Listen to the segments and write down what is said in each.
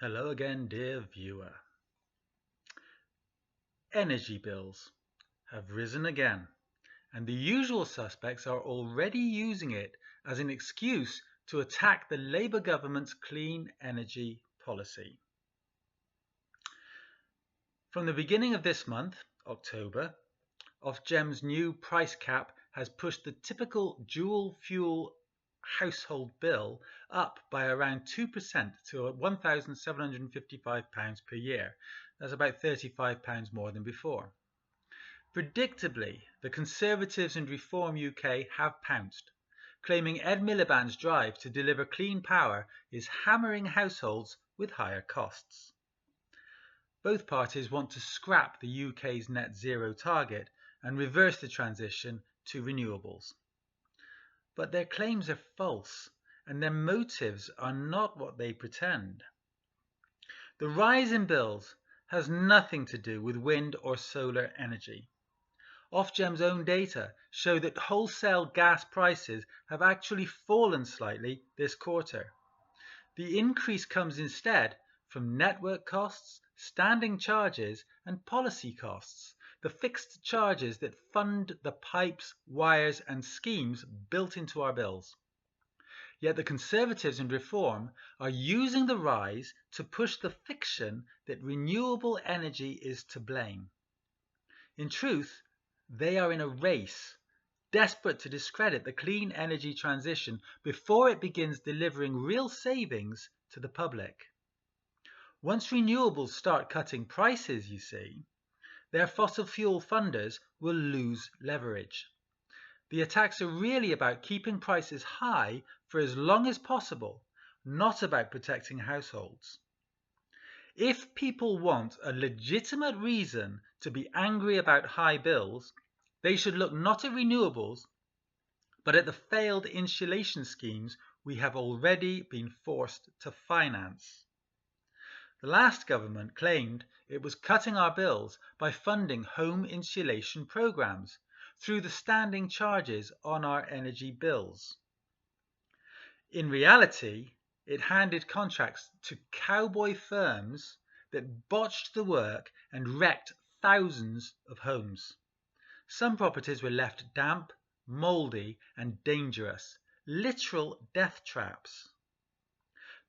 Hello again, dear viewer. Energy bills have risen again, and the usual suspects are already using it as an excuse to attack the Labour government's clean energy policy. From the beginning of this month, October, Ofgem's new price cap has pushed the typical dual fuel household bill up by around 2% to £1,755 per year. That's about £35 more than before. Predictably, the Conservatives and Reform UK have pounced, claiming Ed Miliband's drive to deliver clean power is hammering households with higher costs. Both parties want to scrap the UK's net zero target and reverse the transition to renewables. But their claims are false, and their motives are not what they pretend. The rise in bills has nothing to do with wind or solar energy. Ofgem's own data show that wholesale gas prices have actually fallen slightly this quarter. The increase comes instead from network costs, standing charges, and policy costs, the fixed charges that fund the pipes, wires, and schemes built into our bills. Yet the Conservatives and Reform are using the rise to push the fiction that renewable energy is to blame. In truth, they are in a race, desperate to discredit the clean energy transition before it begins delivering real savings to the public. Once renewables start cutting prices, you see, their fossil fuel funders will lose leverage. The attacks are really about keeping prices high for as long as possible, not about protecting households. If people want a legitimate reason to be angry about high bills, they should look not at renewables, but at the failed insulation schemes we have already been forced to finance. The last government claimed it was cutting our bills by funding home insulation programs through the standing charges on our energy bills. In reality, it handed contracts to cowboy firms that botched the work and wrecked thousands of homes. Some properties were left damp, mouldy, and dangerous, literal death traps.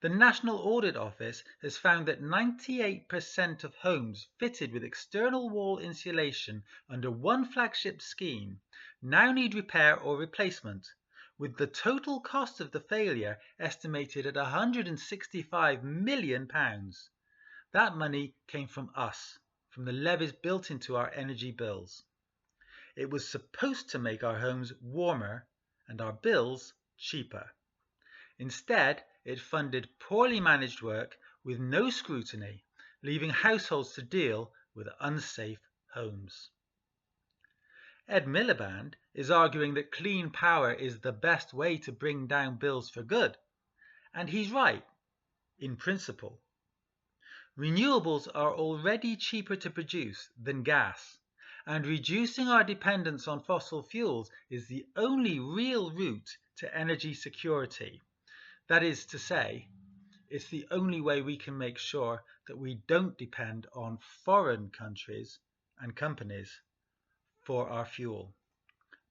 The National Audit Office has found that 98% of homes fitted with external wall insulation under one flagship scheme now need repair or replacement, with the total cost of the failure estimated at £165 million. That money came from us, from the levies built into our energy bills. It was supposed to make our homes warmer and our bills cheaper. Instead, it funded poorly managed work with no scrutiny, leaving households to deal with unsafe homes. Ed Miliband is arguing that clean power is the best way to bring down bills for good, and he's right, in principle. Renewables are already cheaper to produce than gas, and reducing our dependence on fossil fuels is the only real route to energy security. That is to say, it's the only way we can make sure that we don't depend on foreign countries and companies for our fuel.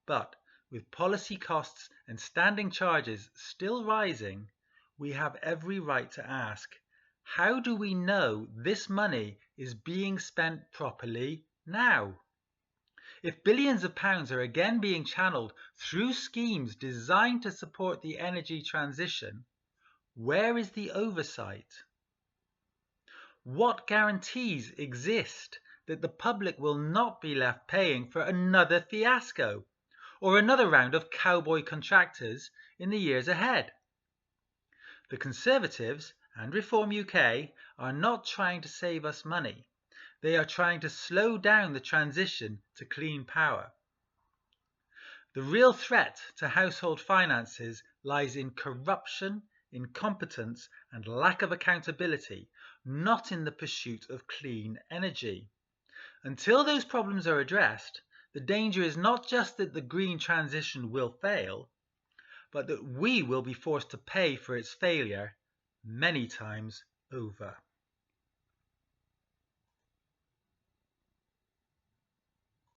But with policy costs and standing charges still rising, we have every right to ask, how do we know this money is being spent properly now? If billions of pounds are again being channeled through schemes designed to support the energy transition, where is the oversight? What guarantees exist that the public will not be left paying for another fiasco or another round of cowboy contractors in the years ahead? The Conservatives and Reform UK are not trying to save us money. They are trying to slow down the transition to clean power. The real threat to household finances lies in corruption, incompetence, and lack of accountability, not in the pursuit of clean energy. Until those problems are addressed, the danger is not just that the green transition will fail, but that we will be forced to pay for its failure many times over.